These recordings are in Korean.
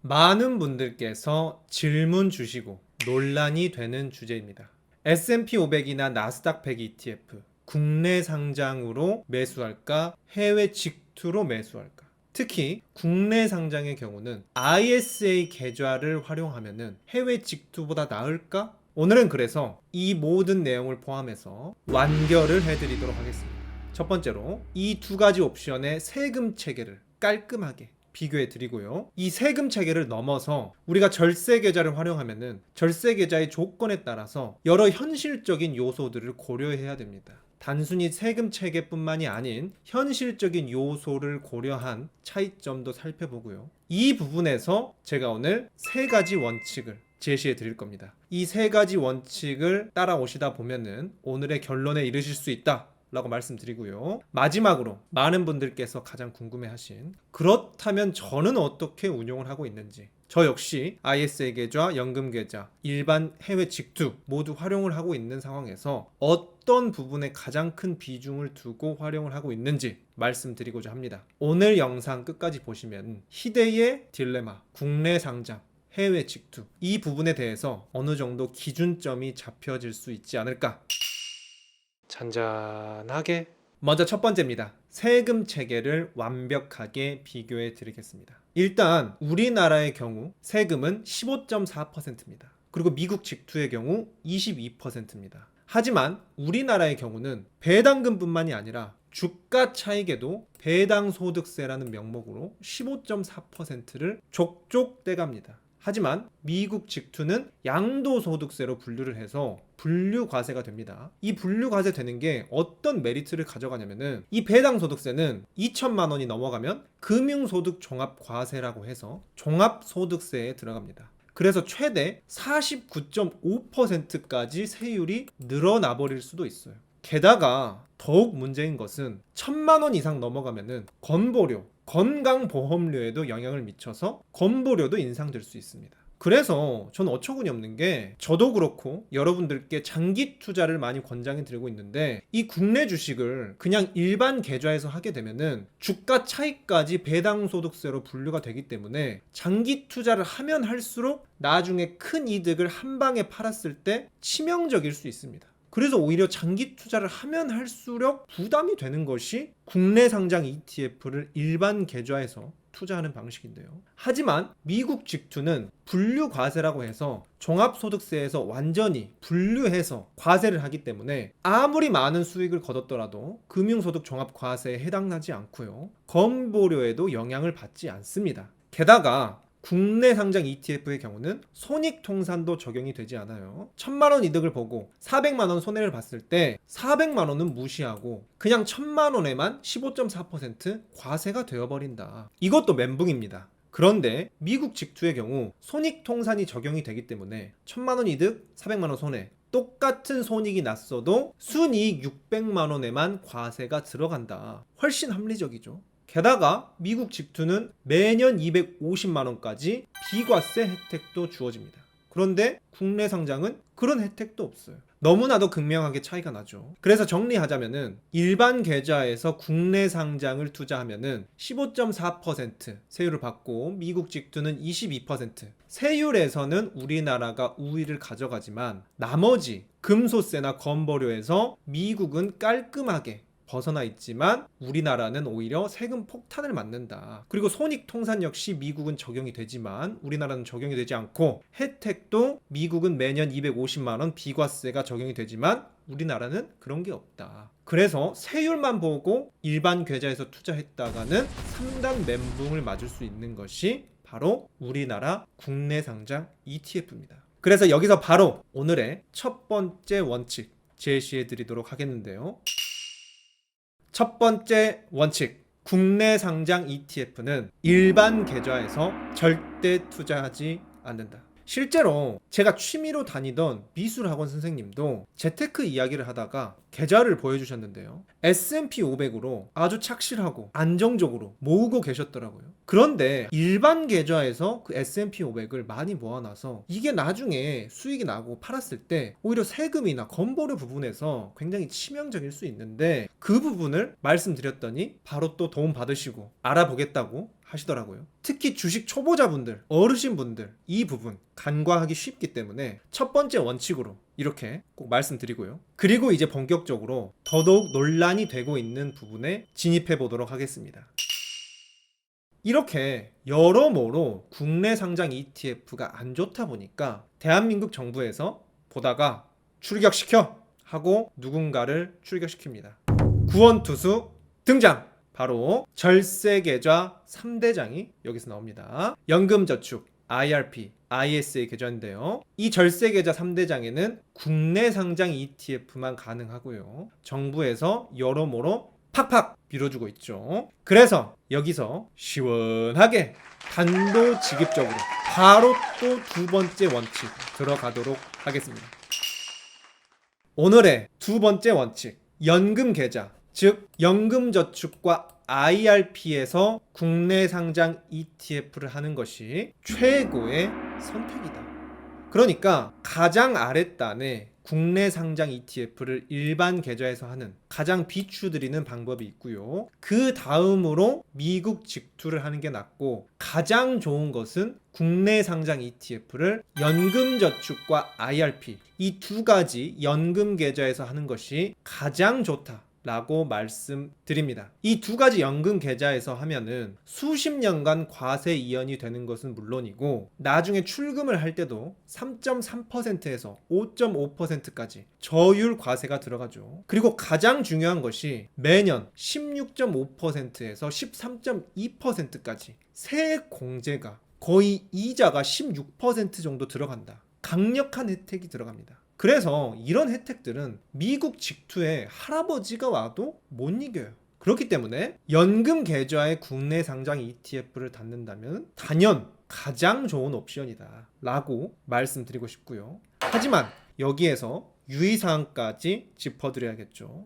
많은 분들께서 질문 주시고 논란이 되는 주제입니다. S&P 500이나 나스닥 100 ETF 국내 상장으로 매수할까 해외 직투로 매수할까? 특히 국내 상장의 경우는 ISA 계좌를 활용하면 해외 직투보다 나을까? 오늘은 그래서 이 모든 내용을 포함해서 완결을 해드리도록 하겠습니다. 첫 번째로 이 두 가지 옵션의 세금 체계를 깔끔하게 비교해 드리고요. 이 세금 체계를 넘어서 우리가 절세 계좌를 활용하면은 절세 계좌의 조건에 따라서 여러 현실적인 요소들을 고려해야 됩니다. 단순히 세금 체계뿐만이 아닌 현실적인 요소를 고려한 차이점도 살펴보고요. 이 부분에서 제가 오늘 세 가지 원칙을 제시해 드릴 겁니다. 이 세 가지 원칙을 따라오시다 보면은 오늘의 결론에 이르실 수 있다 라고 말씀드리고요. 마지막으로 많은 분들께서 가장 궁금해하신 그렇다면 저는 어떻게 운용을 하고 있는지, 저 역시 ISA 계좌, 연금 계좌, 일반 해외 직투 모두 활용을 하고 있는 상황에서 어떤 부분에 가장 큰 비중을 두고 활용을 하고 있는지 말씀드리고자 합니다. 오늘 영상 끝까지 보시면 희대의 딜레마, 국내 상장, 해외 직투 이 부분에 대해서 어느 정도 기준점이 잡혀질 수 있지 않을까. 잔잔하게 먼저 첫 번째입니다. 세금 체계를 완벽하게 비교해 드리겠습니다. 일단 우리나라의 경우 세금은 15.4%입니다. 그리고 미국 직투의 경우 22%입니다. 하지만 우리나라의 경우는 배당금뿐만이 아니라 주가 차익에도 배당소득세라는 명목으로 15.4%를 족족 떼갑니다. 하지만 미국 직투는 양도소득세로 분류를 해서 분류과세가 됩니다. 이 분류과세 되는 게 어떤 메리트를 가져가냐면은 이 배당소득세는 2천만 원이 넘어가면 금융소득 종합과세라고 해서 종합소득세에 들어갑니다. 그래서 최대 49.5%까지 세율이 늘어나 버릴 수도 있어요. 게다가 더욱 문제인 것은 1,000만 원 이상 넘어가면은 건보료, 건강보험료에도 영향을 미쳐서 건보료도 인상될 수 있습니다. 그래서 저는 어처구니 없는 게 저도 그렇고 여러분들께 장기 투자를 많이 권장해 드리고 있는데 이 국내 주식을 그냥 일반 계좌에서 하게 되면은 주가 차익까지 배당소득세로 분류가 되기 때문에 장기 투자를 하면 할수록 나중에 큰 이득을 한 방에 팔았을 때 치명적일 수 있습니다. 그래서 오히려 장기 투자를 하면 할수록 부담이 되는 것이 국내 상장 ETF를 일반 계좌에서 투자하는 방식인데요. 하지만 미국 직투는 분류과세라고 해서 종합소득세에서 완전히 분류해서 과세를 하기 때문에 아무리 많은 수익을 거뒀더라도 금융소득 종합과세에 해당나지 않고요. 건보료에도 영향을 받지 않습니다. 게다가 국내 상장 ETF의 경우는 손익통산도 적용이 되지 않아요. 1,000만 원 이득을 보고 400만 원 손해를 봤을 때 400만 원은 무시하고 그냥 1,000만 원에만 15.4% 과세가 되어버린다. 이것도 멘붕입니다. 그런데 미국 직투의 경우 손익통산이 적용이 되기 때문에 1,000만 원 이득, 400만 원 손해 똑같은 손익이 났어도 순이익 600만 원에만 과세가 들어간다. 훨씬 합리적이죠. 게다가 미국 직투는 매년 250만 원까지 비과세 혜택도 주어집니다. 그런데 국내 상장은 그런 혜택도 없어요. 너무나도 극명하게 차이가 나죠. 그래서 정리하자면은 일반 계좌에서 국내 상장을 투자하면은 15.4% 세율을 받고 미국 직투는 22%. 세율에서는 우리나라가 우위를 가져가지만 나머지 금소세나 건보료에서 미국은 깔끔하게 벗어나 있지만 우리나라는 오히려 세금 폭탄을 맞는다. 그리고 손익통산 역시 미국은 적용이 되지만 우리나라는 적용이 되지 않고 혜택도 미국은 매년 250만 원 비과세가 적용이 되지만 우리나라는 그런 게 없다. 그래서 세율만 보고 일반 계좌에서 투자했다가는 상당 멘붕을 맞을 수 있는 것이 바로 우리나라 국내 상장 ETF입니다. 그래서 여기서 바로 오늘의 첫 번째 원칙 제시해 드리도록 하겠는데요. 첫 번째 원칙, 국내 상장 ETF는 일반 계좌에서 절대 투자하지 않는다. 실제로 제가 취미로 다니던 미술학원 선생님도 재테크 이야기를 하다가 계좌를 보여주셨는데요. S&P 500으로 아주 착실하고 안정적으로 모으고 계셨더라고요. 그런데 일반 계좌에서 그 S&P 500을 많이 모아놔서 이게 나중에 수익이 나고 팔았을 때 오히려 세금이나 건보료 부분에서 굉장히 치명적일 수 있는데 그 부분을 말씀드렸더니 바로 또 도움 받으시고 알아보겠다고 하시더라고요. 특히 주식 초보자분들, 어르신분들 이 부분 간과하기 쉽기 때문에 첫 번째 원칙으로 이렇게 꼭 말씀드리고요. 그리고 이제 본격적으로 더더욱 논란이 되고 있는 부분에 진입해 보도록 하겠습니다. 이렇게 여러모로 국내 상장 ETF가 안 좋다 보니까 대한민국 정부에서 보다가 출격시켜 하고 누군가를 출격시킵니다. 구원투수 등장! 바로 절세계좌 3대장이 여기서 나옵니다. 연금저축, IRP, ISA 계좌인데요. 이 절세계좌 3대장에는 국내 상장 ETF만 가능하고요. 정부에서 여러모로 팍팍 밀어주고 있죠. 그래서 여기서 시원하게 단도직입적으로 바로 또 두 번째 원칙 들어가도록 하겠습니다. 오늘의 두 번째 원칙, 연금계좌, 즉 연금저축과 IRP에서 국내 상장 ETF를 하는 것이 최고의 선택이다. 그러니까 가장 아랫단에 국내 상장 ETF를 일반 계좌에서 하는 가장 비추드리는 방법이 있고요. 그 다음으로 미국 직투를 하는 게 낫고, 가장 좋은 것은 국내 상장 ETF를 연금저축과 IRP 이 두 가지 연금 계좌에서 하는 것이 가장 좋다 라고 말씀드립니다. 이 두 가지 연금 계좌에서 하면은 수십 년간 과세 이연이 되는 것은 물론이고, 나중에 출금을 할 때도 3.3%에서 5.5%까지 저율 과세가 들어가죠. 그리고 가장 중요한 것이 매년 16.5%에서 13.2%까지 세액 공제가, 거의 이자가 16% 정도 들어간다. 강력한 혜택이 들어갑니다. 그래서 이런 혜택들은 미국 직투에 할아버지가 와도 못 이겨요. 그렇기 때문에 연금 계좌에 국내 상장 ETF를 닫는다면 단연 가장 좋은 옵션이다 라고 말씀드리고 싶고요. 하지만 여기에서 유의사항까지 짚어드려야겠죠.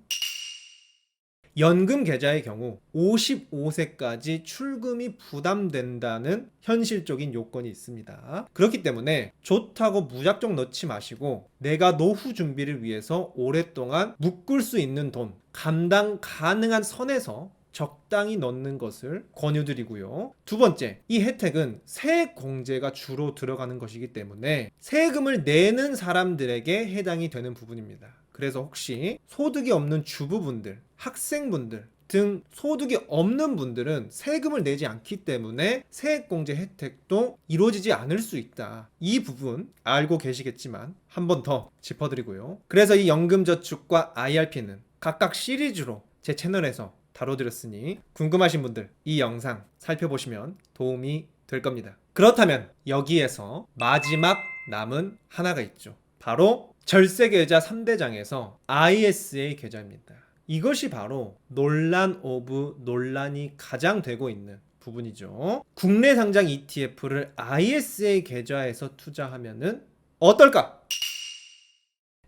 연금 계좌의 경우 55세까지 출금이 부담된다는 현실적인 요건이 있습니다. 그렇기 때문에 좋다고 무작정 넣지 마시고, 내가 노후 준비를 위해서 오랫동안 묶을 수 있는 돈, 감당 가능한 선에서 적당히 넣는 것을 권유드리고요. 두 번째, 이 혜택은 세액 공제가 주로 들어가는 것이기 때문에 세금을 내는 사람들에게 해당이 되는 부분입니다. 그래서 혹시 소득이 없는 주부분들, 학생분들 등 소득이 없는 분들은 세금을 내지 않기 때문에 세액공제 혜택도 이루어지지 않을 수 있다. 이 부분 알고 계시겠지만 한 번 더 짚어드리고요. 그래서 이 연금저축과 IRP는 각각 시리즈로 제 채널에서 다뤄드렸으니 궁금하신 분들 이 영상 살펴보시면 도움이 될 겁니다. 그렇다면 여기에서 마지막 남은 하나가 있죠. 바로 절세계좌 3대장에서 ISA 계좌입니다. 이것이 바로 논란 오브 논란이 가장 되고 있는 부분이죠. 국내 상장 ETF를 ISA 계좌에서 투자하면은 어떨까?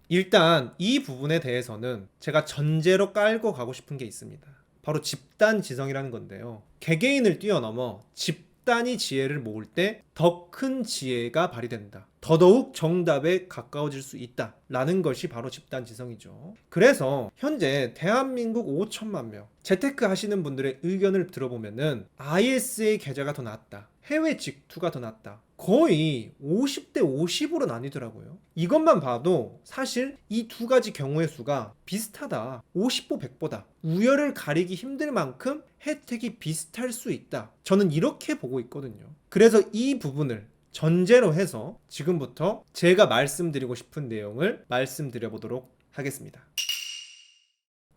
일단 이 부분에 대해서는 제가 전제로 깔고 가고 싶은 게 있습니다. 바로 집단 지성이라는 건데요. 개개인을 뛰어넘어 집단이 지혜를 모을 때 더 큰 지혜가 발휘된다. 더더욱 정답에 가까워질 수 있다 라는 것이 바로 집단 지성이죠. 그래서 현재 대한민국 5천만 명 재테크 하시는 분들의 의견을 들어보면은 ISA 계좌가 더 낫다, 해외 직투가 더 낫다, 거의 50대 50으로 나뉘더라고요. 이것만 봐도 사실 이 두 가지 경우의 수가 비슷하다, 50보 100보다 우열을 가리기 힘들 만큼 혜택이 비슷할 수 있다, 저는 이렇게 보고 있거든요. 그래서 이 부분을 전제로 해서 지금부터 제가 말씀드리고 싶은 내용을 말씀드려 보도록 하겠습니다.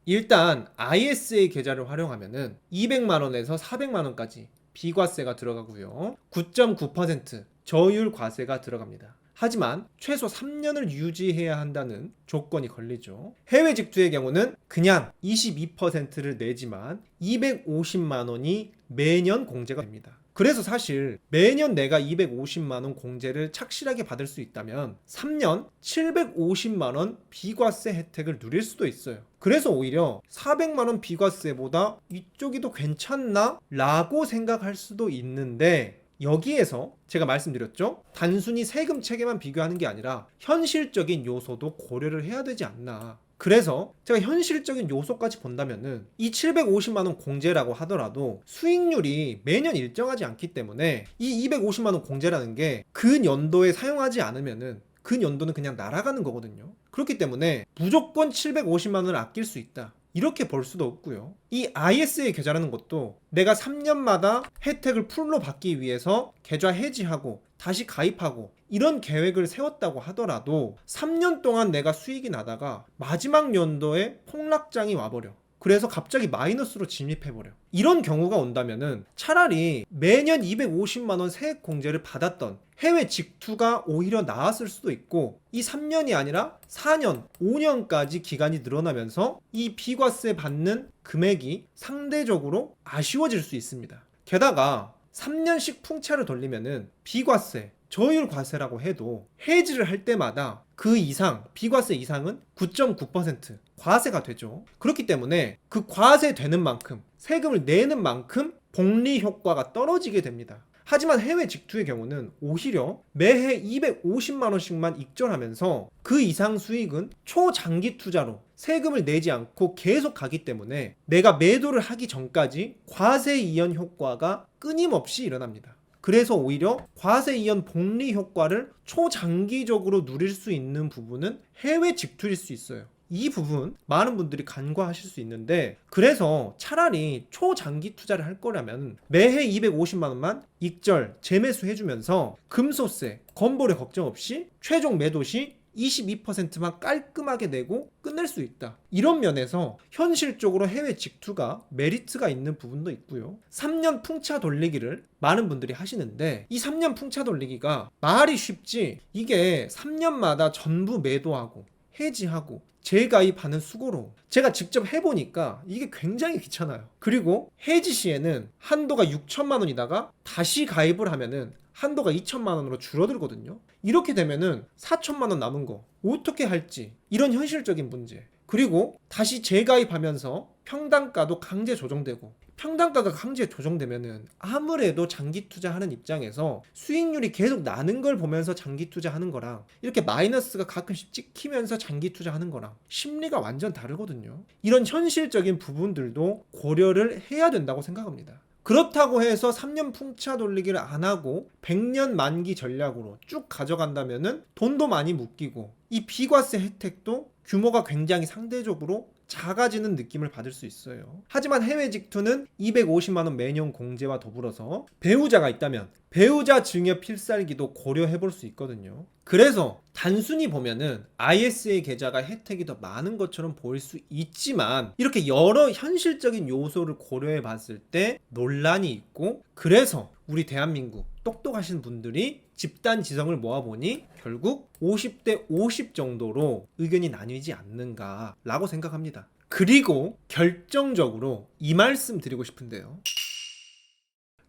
일단 ISA 계좌를 활용하면은 200만원에서 400만원까지 비과세가 들어가고요. 9.9% 저율 과세가 들어갑니다. 하지만 최소 3년을 유지해야 한다는 조건이 걸리죠. 해외 직투의 경우는 그냥 22%를 내지만 250만원이 매년 공제가 됩니다. 그래서 사실 매년 내가 250만원 공제를 착실하게 받을 수 있다면 3년 750만원 비과세 혜택을 누릴 수도 있어요. 그래서 오히려 400만원 비과세보다 이쪽이 더 괜찮나? 라고 생각할 수도 있는데, 여기에서 제가 말씀드렸죠? 단순히 세금 체계만 비교하는 게 아니라 현실적인 요소도 고려를 해야 되지 않나. 그래서 제가 현실적인 요소까지 본다면은 이 750만 원 공제라고 하더라도 수익률이 매년 일정하지 않기 때문에 이 250만 원 공제라는 게 그 연도에 사용하지 않으면은 그 연도는 그냥 날아가는 거거든요. 그렇기 때문에 무조건 750만 원을 아낄 수 있다, 이렇게 볼 수도 없고요. 이 ISA 계좌라는 것도 내가 3년마다 혜택을 풀로 받기 위해서 계좌 해지하고 다시 가입하고 이런 계획을 세웠다고 하더라도 3년 동안 내가 수익이 나다가 마지막 연도에 폭락장이 와버려. 그래서 갑자기 마이너스로 진입해버려. 이런 경우가 온다면은 차라리 매년 250만 원 세액 공제를 받았던 해외 직투가 오히려 나았을 수도 있고, 이 3년이 아니라 4년, 5년까지 기간이 늘어나면서 이 비과세 받는 금액이 상대적으로 아쉬워질 수 있습니다. 게다가 3년씩 풍차를 돌리면은 비과세, 저율 과세라고 해도 해지를 할 때마다 그 이상, 비과세 이상은 9.9% 과세가 되죠. 그렇기 때문에 그 과세되는 만큼, 세금을 내는 만큼 복리 효과가 떨어지게 됩니다. 하지만 해외 직투의 경우는 오히려 매해 250만 원씩만 익절하면서 그 이상 수익은 초장기 투자로 세금을 내지 않고 계속 가기 때문에 내가 매도를 하기 전까지 과세 이연 효과가 끊임없이 일어납니다. 그래서 오히려 과세 이연 복리 효과를 초장기적으로 누릴 수 있는 부분은 해외 직투일 수 있어요. 이 부분 많은 분들이 간과하실 수 있는데, 그래서 차라리 초장기 투자를 할 거라면 매해 250만 원만 익절 재매수 해주면서 금소세, 건보료 걱정 없이 최종 매도 시 22%만 깔끔하게 내고 끝낼 수 있다. 이런 면에서 현실적으로 해외 직투가 메리트가 있는 부분도 있고요. 3년 풍차 돌리기를 많은 분들이 하시는데, 이 3년 풍차 돌리기가 말이 쉽지 이게 3년마다 전부 매도하고 해지하고 재가입하는 수고로, 제가 직접 해보니까 이게 굉장히 귀찮아요. 그리고 해지 시에는 한도가 6천만 원이다가 다시 가입을 하면은 한도가 2천만 원으로 줄어들거든요. 이렇게 되면은 4천만 원 남은 거 어떻게 할지, 이런 현실적인 문제. 그리고 다시 재가입하면서 평단가도 강제 조정되고, 평단가가 강제 조정되면은 아무래도 장기 투자하는 입장에서 수익률이 계속 나는 걸 보면서 장기 투자하는 거랑 이렇게 마이너스가 가끔씩 찍히면서 장기 투자하는 거랑 심리가 완전 다르거든요. 이런 현실적인 부분들도 고려를 해야 된다고 생각합니다. 그렇다고 해서 3년 풍차 돌리기를 안 하고 100년 만기 전략으로 쭉 가져간다면은 돈도 많이 묶이고 이 비과세 혜택도 규모가 굉장히 상대적으로 작아지는 느낌을 받을 수 있어요. 하지만 해외 직투는 250만 원 매년 공제와 더불어서 배우자가 있다면 배우자 증여 필살기도 고려해 볼 수 있거든요. 그래서 단순히 보면은 ISA 계좌가 혜택이 더 많은 것처럼 보일 수 있지만, 이렇게 여러 현실적인 요소를 고려해 봤을 때 논란이 있고, 그래서 우리 대한민국 똑똑하신 분들이 집단 지성을 모아보니 결국 50대 50 정도로 의견이 나뉘지 않는가라고 생각합니다. 그리고 결정적으로 이 말씀 드리고 싶은데요.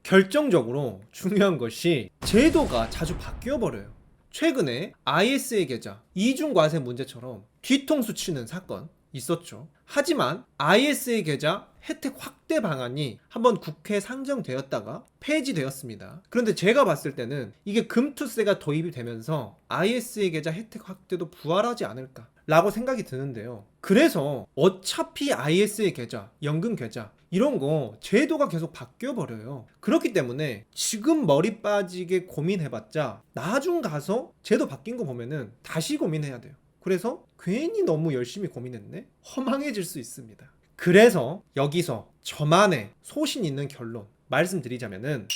결정적으로 중요한 것이 제도가 자주 바뀌어 버려요. 최근에 ISA 계좌 이중과세 문제처럼 뒤통수 치는 사건 있었죠. 하지만 ISA 계좌 혜택 확대 방안이 한번 국회에 상정되었다가 폐지되었습니다. 그런데 제가 봤을 때는 이게 금투세가 도입이 되면서 ISA 계좌 혜택 확대도 부활하지 않을까 라고 생각이 드는데요. 그래서 어차피 ISA 계좌, 연금 계좌 이런 거 제도가 계속 바뀌어 버려요. 그렇기 때문에 지금 머리 빠지게 고민해봤자 나중 가서 제도 바뀐 거 보면은 다시 고민해야 돼요. 그래서 괜히 너무 열심히 고민했네? 허망해질 수 있습니다. 그래서 여기서 저만의 소신 있는 결론 말씀드리자면은,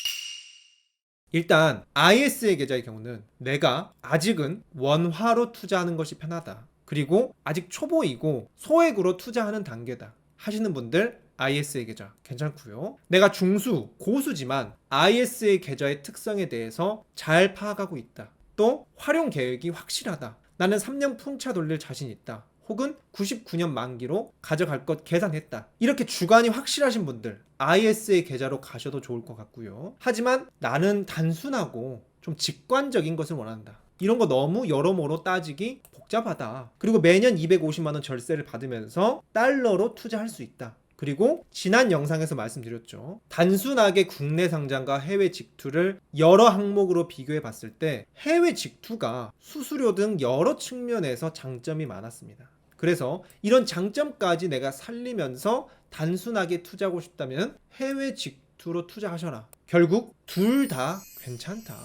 일단 ISA 계좌의 경우는 내가 아직은 원화로 투자하는 것이 편하다, 그리고 아직 초보이고 소액으로 투자하는 단계다 하시는 분들 ISA 계좌 괜찮고요. 내가 중수, 고수지만 ISA 계좌의 특성에 대해서 잘 파악하고 있다, 또 활용 계획이 확실하다, 나는 3년 풍차 돌릴 자신 있다, 혹은 99년 만기로 가져갈 것 계산했다, 이렇게 주관이 확실하신 분들 ISA 계좌로 가셔도 좋을 것 같고요. 하지만 나는 단순하고 좀 직관적인 것을 원한다, 이런 거 너무 여러모로 따지기 복잡하다, 그리고 매년 250만 원 절세를 받으면서 달러로 투자할 수 있다, 그리고 지난 영상에서 말씀드렸죠. 단순하게 국내 상장과 해외 직투를 여러 항목으로 비교해 봤을 때 해외 직투가 수수료 등 여러 측면에서 장점이 많았습니다. 그래서 이런 장점까지 내가 살리면서 단순하게 투자하고 싶다면 해외 직투로 투자하셔라. 결국 둘 다 괜찮다.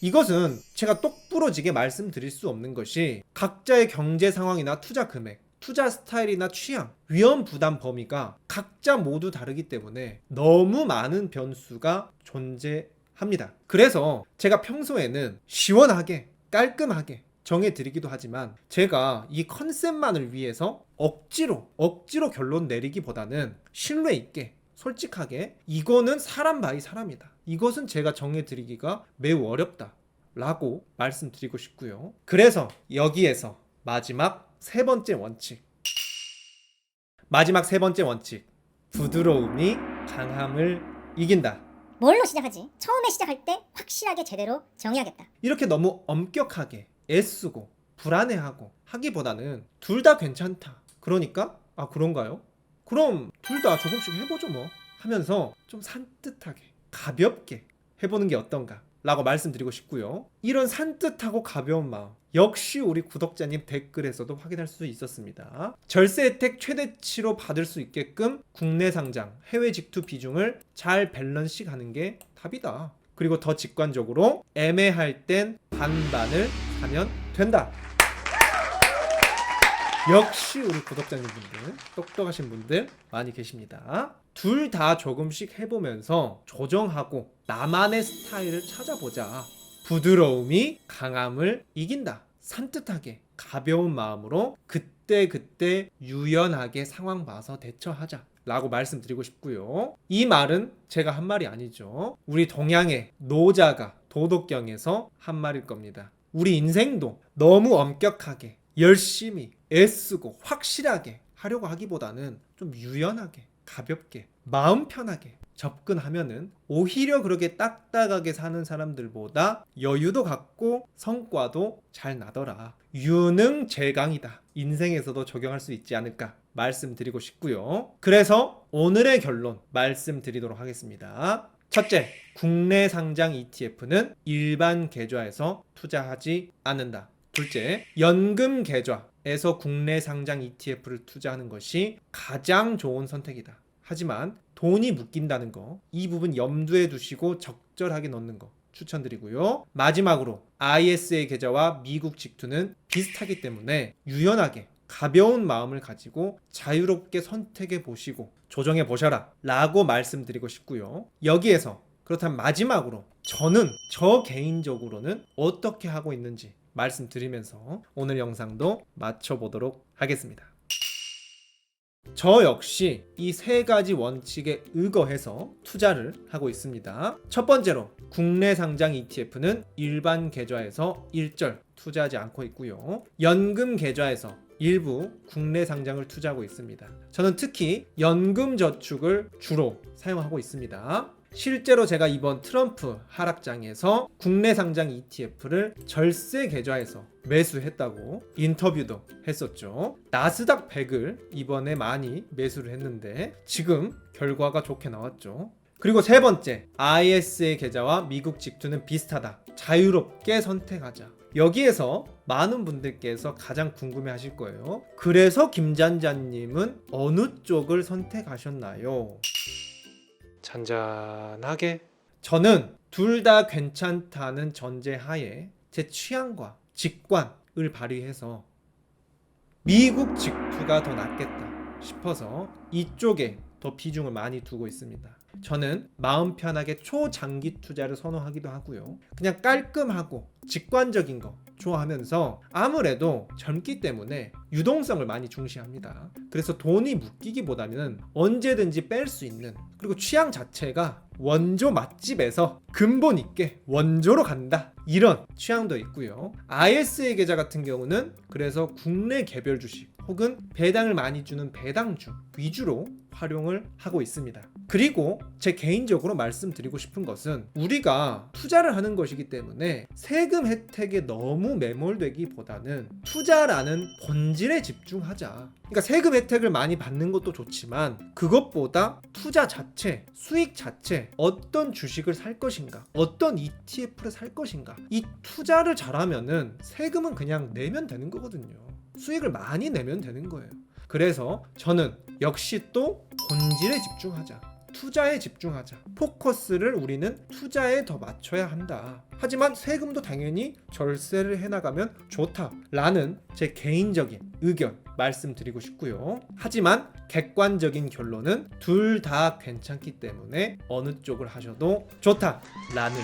이것은 제가 똑부러지게 말씀드릴 수 없는 것이 각자의 경제 상황이나 투자 금액, 투자 스타일이나 취향, 위험 부담 범위가 각자 모두 다르기 때문에 너무 많은 변수가 존재합니다. 그래서 제가 평소에는 시원하게 깔끔하게 정해드리기도 하지만 제가 이 컨셉만을 위해서 억지로 결론 내리기보다는 신뢰 있게 솔직하게 이거는 사람 바이 사람이다. 이것은 제가 정해드리기가 매우 어렵다 라고 말씀드리고 싶고요. 그래서 여기에서 마지막 세 번째 원칙, 부드러움이 강함을 이긴다. 뭘로 시작하지? 처음에 시작할 때 확실하게 제대로 정해야겠다. 이렇게 너무 엄격하게 애쓰고 불안해하고 하기보다는 둘 다 괜찮다. 그러니까 그런가요? 그럼 둘 다 조금씩 해보죠 뭐 하면서 좀 산뜻하게 가볍게 해보는 게 어떤가 라고 말씀드리고 싶고요. 이런 산뜻하고 가벼운 마음 역시 우리 구독자님 댓글에서도 확인할 수 있었습니다. 절세 혜택 최대치로 받을 수 있게끔 국내 상장, 해외 직투 비중을 잘 밸런스 가는 게 답이다. 그리고 더 직관적으로 애매할 땐 반반을 사면 된다. 역시 우리 구독자님분들 똑똑하신 분들 많이 계십니다. 둘 다 조금씩 해보면서 조정하고 나만의 스타일을 찾아보자. 부드러움이 강함을 이긴다. 산뜻하게 가벼운 마음으로 그때 유연하게 상황 봐서 대처하자 라고 말씀드리고 싶고요. 이 말은 제가 한 말이 아니죠. 우리 동양의 노자가 도덕경에서 한 말일 겁니다. 우리 인생도 너무 엄격하게 열심히 애쓰고 확실하게 하려고 하기보다는 좀 유연하게 가볍게 마음 편하게 접근하면은 오히려 그렇게 딱딱하게 사는 사람들보다 여유도 갖고 성과도 잘 나더라. 유능제강이다. 인생에서도 적용할 수 있지 않을까 말씀드리고 싶고요. 그래서 오늘의 결론 말씀드리도록 하겠습니다. 첫째, 국내 상장 ETF는 일반 계좌에서 투자하지 않는다. 둘째, 연금 계좌에서 국내 상장 ETF를 투자하는 것이 가장 좋은 선택이다. 하지만 돈이 묶인다는 거, 이 부분 염두에 두시고 적절하게 넣는 거 추천드리고요. 마지막으로 ISA 계좌와 미국 직투는 비슷하기 때문에 유연하게 가벼운 마음을 가지고 자유롭게 선택해 보시고 조정해 보셔라 라고 말씀드리고 싶고요. 여기에서 그렇다면 마지막으로 저는 저 개인적으로는 어떻게 하고 있는지 말씀드리면서 오늘 영상도 마쳐보도록 하겠습니다. 저 역시 이 세 가지 원칙에 의거해서 투자를 하고 있습니다. 첫 번째로 국내 상장 ETF는 일반 계좌에서 일절 투자하지 않고 있고요. 연금 계좌에서 일부 국내 상장을 투자하고 있습니다. 저는 특히 연금 저축을 주로 사용하고 있습니다. 실제로 제가 이번 트럼프 하락장에서 국내 상장 ETF를 절세 계좌에서 매수했다고 인터뷰도 했었죠. 나스닥 100을 이번에 많이 매수를 했는데 지금 결과가 좋게 나왔죠. 그리고 세 번째, ISA 계좌와 미국 직투는 비슷하다. 자유롭게 선택하자. 여기에서 많은 분들께서 가장 궁금해 하실 거예요. 그래서 김잔잔님은 어느 쪽을 선택하셨나요? 잔잔하게 저는 둘 다 괜찮다는 전제하에 제 취향과 직관을 발휘해서 미국 직투가 더 낫겠다 싶어서 이쪽에 더 비중을 많이 두고 있습니다. 저는 마음 편하게 초장기 투자를 선호하기도 하고요. 그냥 깔끔하고 직관적인 거 좋아하면서 아무래도 젊기 때문에 유동성을 많이 중시합니다. 그래서 돈이 묶이기보다는 언제든지 뺄 수 있는, 그리고 취향 자체가 원조 맛집에서 근본 있게 원조로 간다, 이런 취향도 있고요. ISA 계좌 같은 경우는 그래서 국내 개별 주식 혹은 배당을 많이 주는 배당주 위주로 활용을 하고 있습니다. 그리고 제 개인적으로 말씀드리고 싶은 것은 우리가 투자를 하는 것이기 때문에 세금 혜택에 너무 매몰되기보다는 투자라는 본질에 집중하자. 그러니까 세금 혜택을 많이 받는 것도 좋지만 그것보다 투자 자체, 수익 자체, 어떤 주식을 살 것인가, 어떤 ETF를 살 것인가, 이 투자를 잘하면은 세금은 그냥 내면 되는 거거든요. 수익을 많이 내면 되는 거예요. 그래서 저는 역시 또 본질에 집중하자. 투자에 집중하자. 포커스를 우리는 투자에 더 맞춰야 한다. 하지만 세금도 당연히 절세를 해나가면 좋다라는 제 개인적인 의견 말씀드리고 싶고요. 하지만 객관적인 결론은 둘 다 괜찮기 때문에 어느 쪽을 하셔도 좋다라는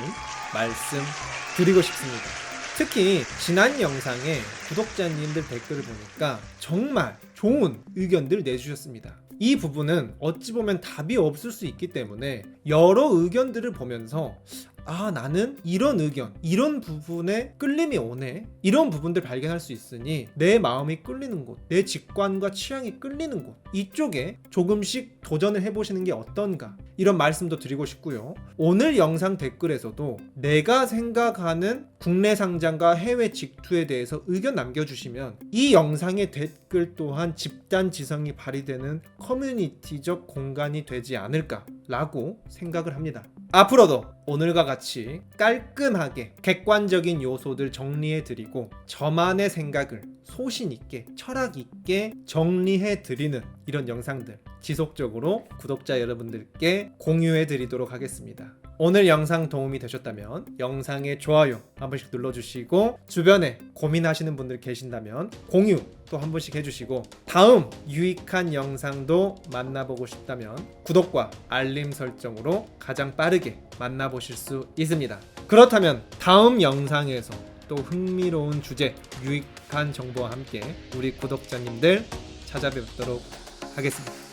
말씀 드리고 싶습니다. 특히 지난 영상에 구독자님들 댓글을 보니까 정말 좋은 의견들 내주셨습니다. 이 부분은 어찌 보면 답이 없을 수 있기 때문에 여러 의견들을 보면서 나는 이런 의견, 이런 부분에 끌림이 오네, 이런 부분들 발견할 수 있으니 내 마음이 끌리는 곳, 내 직관과 취향이 끌리는 곳, 이쪽에 조금씩 도전을 해보시는 게 어떤가, 이런 말씀도 드리고 싶고요. 오늘 영상 댓글에서도 내가 생각하는 국내 상장과 해외 직투에 대해서 의견 남겨주시면 이 영상의 댓글 또한 집단 지성이 발휘되는 커뮤니티적 공간이 되지 않을까라고 생각을 합니다. 앞으로도 오늘과 같이 깔끔하게 객관적인 요소들 정리해드리고 저만의 생각을 소신 있게 철학 있게 정리해드리는 이런 영상들 지속적으로 구독자 여러분들께 공유해드리도록 하겠습니다. 오늘 영상 도움이 되셨다면 영상에 좋아요 한 번씩 눌러주시고 주변에 고민하시는 분들 계신다면 공유 또 한 번씩 해주시고 다음 유익한 영상도 만나보고 싶다면 구독과 알림 설정으로 가장 빠르게 만나보실 수 있습니다. 그렇다면 다음 영상에서 또 흥미로운 주제, 유익한 정보와 함께 우리 구독자님들 찾아뵙도록 하겠습니다.